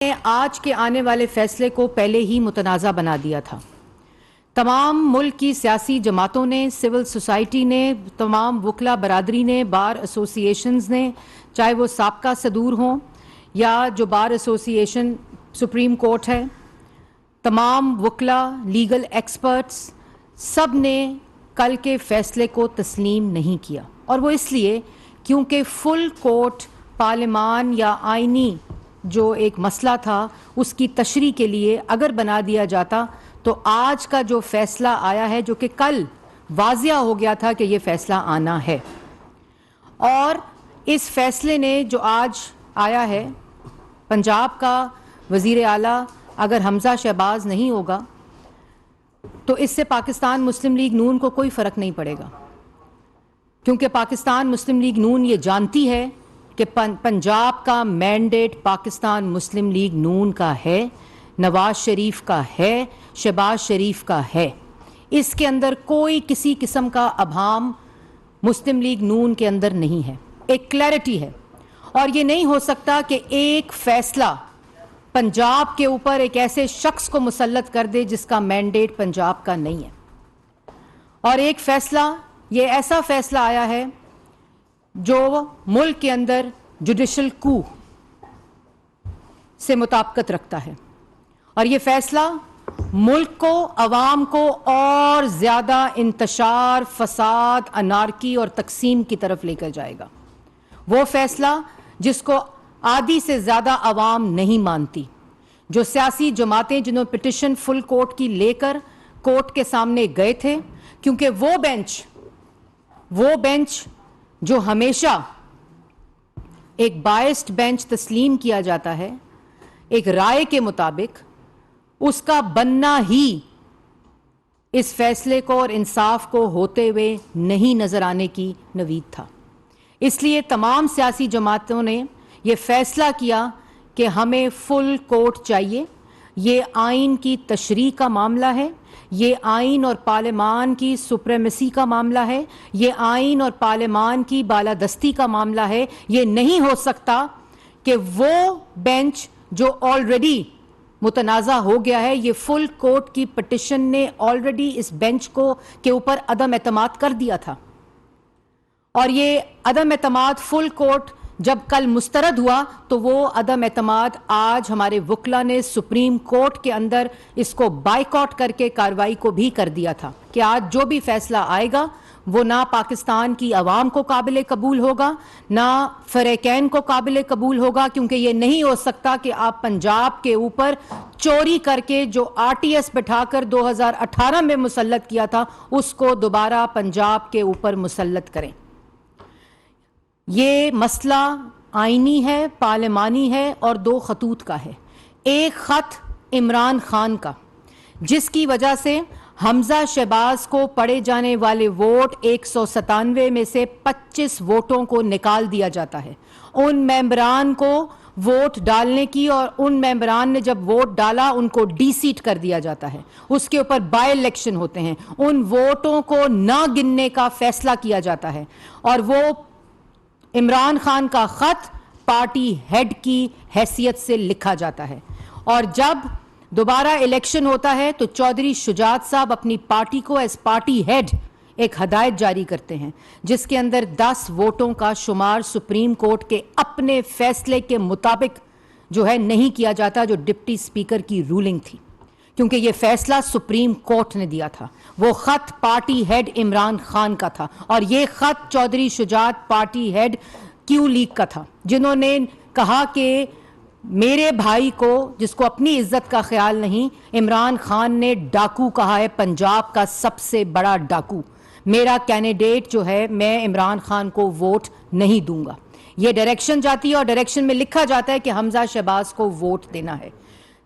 نے آج کے آنے والے فیصلے کو پہلے ہی متنازع بنا دیا تھا۔ تمام ملک کی سیاسی جماعتوں نے، سول سوسائٹی نے، تمام وکلا برادری نے، بار ایسوسی ایشنز نے، چاہے وہ سابقہ صدور ہوں یا جو بار ایسوسی ایشن سپریم کورٹ ہے، تمام وکلا، لیگل ایکسپرٹس، سب نے کل کے فیصلے کو تسلیم نہیں کیا، اور وہ اس لیے کیونکہ فل کورٹ پارلیمان یا آئینی جو ایک مسئلہ تھا اس کی تشریح کے لیے اگر بنا دیا جاتا تو آج کا جو فیصلہ آیا ہے، جو کہ کل واضح ہو گیا تھا کہ یہ فیصلہ آنا ہے، اور اس فیصلے نے جو آج آیا ہے، پنجاب کا وزیر اعلیٰ اگر حمزہ شہباز نہیں ہوگا تو اس سے پاکستان مسلم لیگ نون کو کوئی فرق نہیں پڑے گا، کیونکہ پاکستان مسلم لیگ نون یہ جانتی ہے کہ پنجاب کا مینڈیٹ پاکستان مسلم لیگ نون کا ہے، نواز شریف کا ہے، شہباز شریف کا ہے۔ اس کے اندر کوئی کسی قسم کا ابہام مسلم لیگ نون کے اندر نہیں ہے، ایک کلیئرٹی ہے، اور یہ نہیں ہو سکتا کہ ایک فیصلہ پنجاب کے اوپر ایک ایسے شخص کو مسلط کر دے جس کا مینڈیٹ پنجاب کا نہیں ہے، اور ایک فیصلہ، یہ ایسا فیصلہ آیا ہے جو ملک کے اندر جوڈیشل کو سے مطابقت رکھتا ہے، اور یہ فیصلہ ملک کو، عوام کو اور زیادہ انتشار، فساد، انارکی اور تقسیم کی طرف لے کر جائے گا۔ وہ فیصلہ جس کو آدھی سے زیادہ عوام نہیں مانتی، جو سیاسی جماعتیں جنہوں پٹیشن فل کورٹ کی لے کر کورٹ کے سامنے گئے تھے، کیونکہ وہ بینچ جو ہمیشہ ایک بائسڈ بینچ تسلیم کیا جاتا ہے ایک رائے کے مطابق، اس کا بننا ہی اس فیصلے کو اور انصاف کو ہوتے ہوئے نہیں نظر آنے کی نوید تھا۔ اس لیے تمام سیاسی جماعتوں نے یہ فیصلہ کیا کہ ہمیں فل کورٹ چاہیے۔ یہ آئین کی تشریح کا معاملہ ہے، یہ آئین اور پارلیمان کی سپریمیسی کا معاملہ ہے، یہ آئین اور پارلیمان کی بالادستی کا معاملہ ہے۔ یہ نہیں ہو سکتا کہ وہ بینچ جو آلریڈی متنازع ہو گیا ہے، یہ فل کورٹ کی پٹیشن نے آلریڈی اس بینچ کو کے اوپر عدم اعتماد کر دیا تھا، اور یہ عدم اعتماد فل کورٹ جب کل مسترد ہوا تو وہ عدم اعتماد آج ہمارے وکلا نے سپریم کورٹ کے اندر اس کو بائیکاٹ کر کے کارروائی کو بھی کر دیا تھا کہ آج جو بھی فیصلہ آئے گا وہ نہ پاکستان کی عوام کو قابل قبول ہوگا، نہ فریقین کو قابل قبول ہوگا، کیونکہ یہ نہیں ہو سکتا کہ آپ پنجاب کے اوپر چوری کر کے جو RTS بٹھا کر 2018 میں مسلط کیا تھا اس کو دوبارہ پنجاب کے اوپر مسلط کریں۔ یہ مسئلہ آئینی ہے، پارلیمانی ہے، اور دو خطوط کا ہے۔ ایک خط عمران خان کا، جس کی وجہ سے حمزہ شہباز کو پڑے جانے والے ووٹ 197 میں سے 25 ووٹوں کو نکال دیا جاتا ہے۔ ان ممبران کو ووٹ ڈالنے کی، اور ان ممبران نے جب ووٹ ڈالا ان کو ڈی سیٹ کر دیا جاتا ہے، اس کے اوپر بائی الیکشن ہوتے ہیں، ان ووٹوں کو نہ گننے کا فیصلہ کیا جاتا ہے، اور وہ عمران خان کا خط پارٹی ہیڈ کی حیثیت سے لکھا جاتا ہے، اور جب دوبارہ الیکشن ہوتا ہے تو چودھری شجاعت صاحب اپنی پارٹی کو ایز پارٹی ہیڈ ایک ہدایت جاری کرتے ہیں جس کے اندر 10 ووٹوں کا شمار سپریم کورٹ کے اپنے فیصلے کے مطابق جو ہے نہیں کیا جاتا، جو ڈپٹی اسپیکر کی رولنگ تھی، کیونکہ یہ فیصلہ سپریم کورٹ نے دیا تھا۔ وہ خط پارٹی ہیڈ عمران خان کا تھا، اور یہ خط چودھری شجاعت پارٹی ہیڈ کیو لیگ کا تھا، جنہوں نے کہا کہ میرے بھائی کو، جس کو اپنی عزت کا خیال نہیں، عمران خان نے ڈاکو کہا ہے، پنجاب کا سب سے بڑا ڈاکو، میرا کینڈیڈیٹ جو ہے میں عمران خان کو ووٹ نہیں دوں گا۔ یہ ڈائریکشن جاتی ہے، اور ڈائریکشن میں لکھا جاتا ہے کہ حمزہ شہباز کو ووٹ دینا ہے۔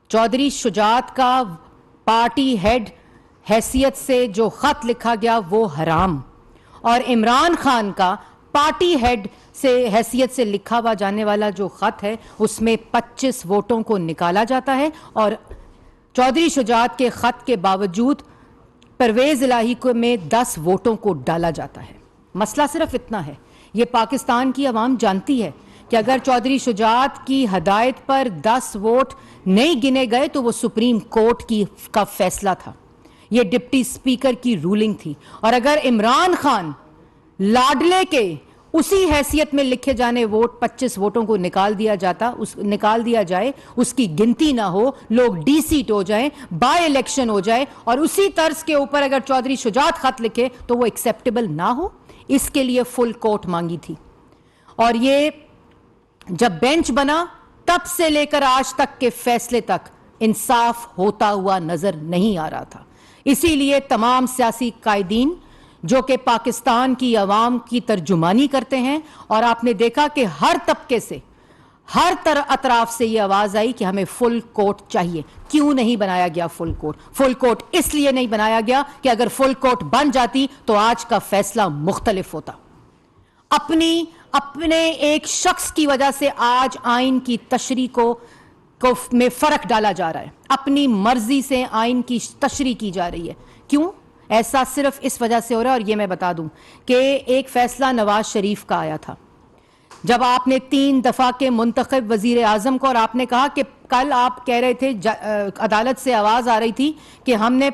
چودھری شجاعت کا پارٹی ہیڈ حیثیت سے جو خط لکھا گیا وہ حرام، اور عمران خان کا پارٹی ہیڈ سے حیثیت سے لکھا ہوا جانے والا جو خط ہے اس میں 25 ووٹوں کو نکالا جاتا ہے، اور چودھری شجاعت کے خط کے باوجود پرویز الہی کو میں 10 ووٹوں کو ڈالا جاتا ہے۔ مسئلہ صرف اتنا ہے، یہ پاکستان کی عوام جانتی ہے کہ اگر چودھری شجاعت کی ہدایت پر 10 ووٹ نہیں گنے گئے تو وہ سپریم کورٹ کا فیصلہ تھا, یہ ڈپٹی اسپیکر کی رولنگ تھی. اور اگر عمران خان لاڈلے کے اسی حیثیت میں لکھے جانے ووٹ 25 ووٹوں کو نکال دیا جائے, اس کی گنتی نہ ہو, لوگ ڈی سیٹ ہو جائیں, بائی الیکشن ہو جائے, اور اسی طرز کے اوپر اگر چودھری شجاعت خط لکھے تو وہ ایکسیپٹیبل نہ ہو, اس کے لیے فل کورٹ مانگی تھی. اور یہ جب بینچ بنا تب سے لے کر آج تک کے فیصلے تک انصاف ہوتا ہوا نظر نہیں آ رہا تھا. اسی لیے تمام سیاسی قائدین جو کہ پاکستان کی عوام کی ترجمانی کرتے ہیں, اور آپ نے دیکھا کہ ہر طبقے سے, ہر اطراف سے یہ آواز آئی کہ ہمیں فل کورٹ چاہیے. کیوں نہیں بنایا گیا فل کورٹ؟ فل کورٹ اس لیے نہیں بنایا گیا کہ اگر فل کورٹ بن جاتی تو آج کا فیصلہ مختلف ہوتا. اپنے ایک شخص کی وجہ سے آج آئین کی تشریح میں فرق ڈالا جا رہا ہے, اپنی مرضی سے آئین کی تشریح کی جا رہی ہے. کیوں؟ ایسا صرف اس وجہ سے ہو رہا ہے, اور یہ میں بتا دوں کہ ایک فیصلہ نواز شریف کا آیا تھا جب آپ نے 3 دفعہ کے منتخب وزیر اعظم کو, اور آپ نے کہا کہ کل آپ کہہ رہے تھے عدالت سے آواز آ رہی تھی کہ ہم نے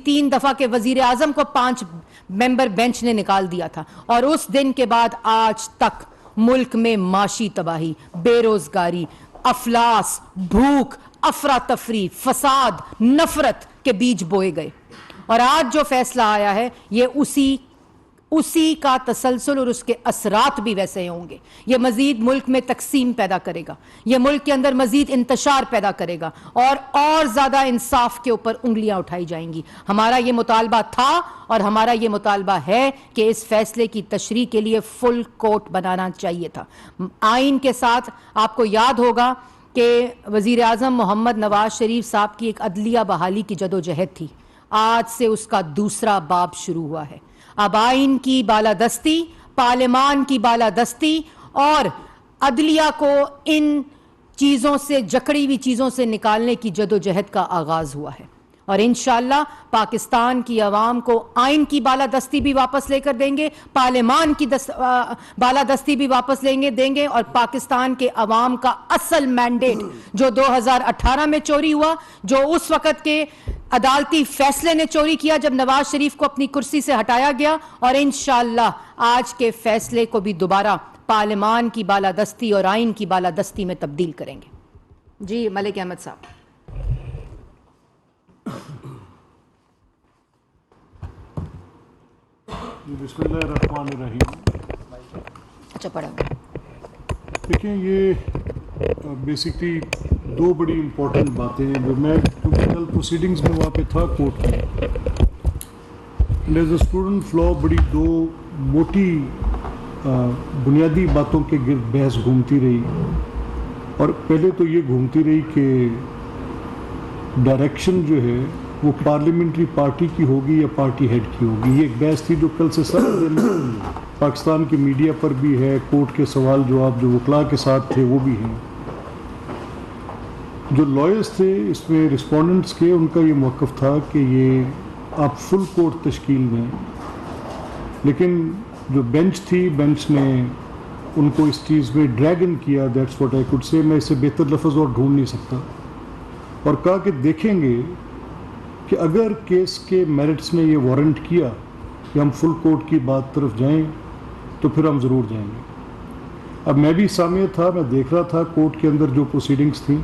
3 دفعہ کے وزیر اعظم کو 5 ممبر بینچ نے نکال دیا تھا, اور اس دن کے بعد آج تک ملک میں معاشی تباہی, بے روزگاری, افلاس, بھوک, افراتفری, فساد, نفرت کے بیج بوئے گئے. اور آج جو فیصلہ آیا ہے یہ اسی کا تسلسل, اور اس کے اثرات بھی ویسے ہوں گے. یہ مزید ملک میں تقسیم پیدا کرے گا, یہ ملک کے اندر مزید انتشار پیدا کرے گا, اور زیادہ انصاف کے اوپر انگلیاں اٹھائی جائیں گی. ہمارا یہ مطالبہ تھا اور ہمارا یہ مطالبہ ہے کہ اس فیصلے کی تشریح کے لیے فل کورٹ بنانا چاہیے تھا. آئین کے ساتھ آپ کو یاد ہوگا کہ وزیر اعظم محمد نواز شریف صاحب کی ایک عدلیہ بحالی کی جدوجہد تھی, آج سے اس کا دوسرا باب شروع ہوا ہے. اب آئین کی بالادستی, پارلیمان کی بالادستی اور عدلیہ کو ان چیزوں سے, جکڑی ہوئی چیزوں سے نکالنے کی جدوجہد کا آغاز ہوا ہے. اور انشاءاللہ پاکستان کی عوام کو آئین کی بالادستی بھی واپس لے کر دیں گے, پارلیمان کی بالادستی بھی واپس دیں گے, اور پاکستان کے عوام کا اصل مینڈیٹ جو 2018 میں چوری ہوا, جو اس وقت کے عدالتی فیصلے نے چوری کیا جب نواز شریف کو اپنی کرسی سے ہٹایا گیا, اور انشاءاللہ آج کے فیصلے کو بھی دوبارہ پارلیمان کی بالادستی اور آئین کی بالادستی میں تبدیل کریں گے. جی ملک احمد صاحب. بسم اللہ الرحمن الرحیم. اچھا پڑھا. دیکھیں یہ بیسکلی 2 بڑی امپورٹنٹ باتیں ہیں جو میں کیونکہ کل پروسیڈنگز میں وہاں پہ تھا کورٹ میں, as a student of law بڑی 2 موٹی بنیادی باتوں کے گرد بحث گھومتی رہی. اور پہلے تو یہ گھومتی رہی کہ ڈائریکشن جو ہے وہ پارلیمنٹری پارٹی کی ہوگی یا پارٹی ہیڈ کی ہوگی. یہ ایک بحث تھی جو کل سے سارا دن پاکستان کی میڈیا پر بھی ہے, کورٹ کے سوال جواب جو وکلاء کے ساتھ تھے وہ بھی ہیں. جو لائرز تھے اس میں رسپونڈنٹس کے, ان کا یہ موقف تھا کہ یہ آپ فل کورٹ تشکیل دیں, لیکن جو بینچ تھی, بینچ نے ان کو اس چیز میں ڈریگ ان کیا. دیٹس واٹ آئی کوڈ سے, میں اس سے بہتر لفظ اور ڈھونڈ نہیں سکتا, اور کہا کہ دیکھیں گے کہ اگر کیس کے میرٹس نے یہ وارنٹ کیا کہ ہم فل کورٹ کی بات طرف جائیں تو پھر ہم ضرور جائیں گے. اب میں بھی سامع تھا, میں دیکھ رہا تھا کورٹ کے اندر جو پروسیڈنگز تھیں,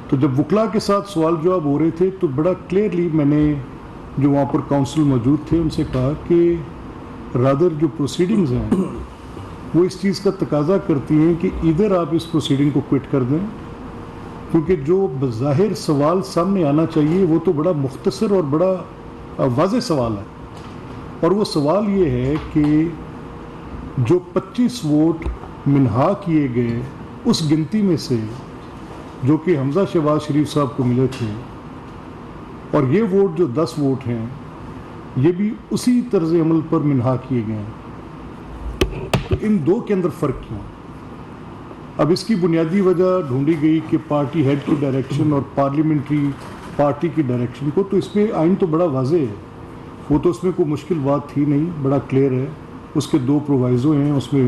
تو جب وکلاء کے ساتھ سوال جواب ہو رہے تھے تو بڑا کلیئرلی میں نے جو وہاں پر کاؤنسل موجود تھے ان سے کہا کہ رادر جو پروسیڈنگز ہیں وہ اس چیز کا تقاضا کرتی ہیں کہ ادھر آپ اس پروسیڈنگ کو کوئٹ کر دیں, کیونکہ جو بظاہر سوال سامنے آنا چاہیے وہ تو بڑا مختصر اور بڑا واضح سوال ہے. اور وہ سوال یہ ہے کہ جو 25 ووٹ منہا کیے گئے اس گنتی میں سے جو کہ حمزہ شہباز شریف صاحب کو ملے تھے, اور یہ ووٹ جو 10 ووٹ ہیں یہ بھی اسی طرز عمل پر منہا کیے گئے ہیں, تو ان 2 کے اندر فرق کیوں؟ اب اس کی بنیادی وجہ ڈھونڈی گئی کہ پارٹی ہیڈ کی ڈائریکشن اور پارلیمنٹری پارٹی کی ڈائریکشن کو, تو اس پہ آئین تو بڑا واضح ہے, وہ تو اس میں کوئی مشکل بات تھی نہیں, بڑا کلیئر ہے. اس کے 2 پرووائزو ہیں, اس میں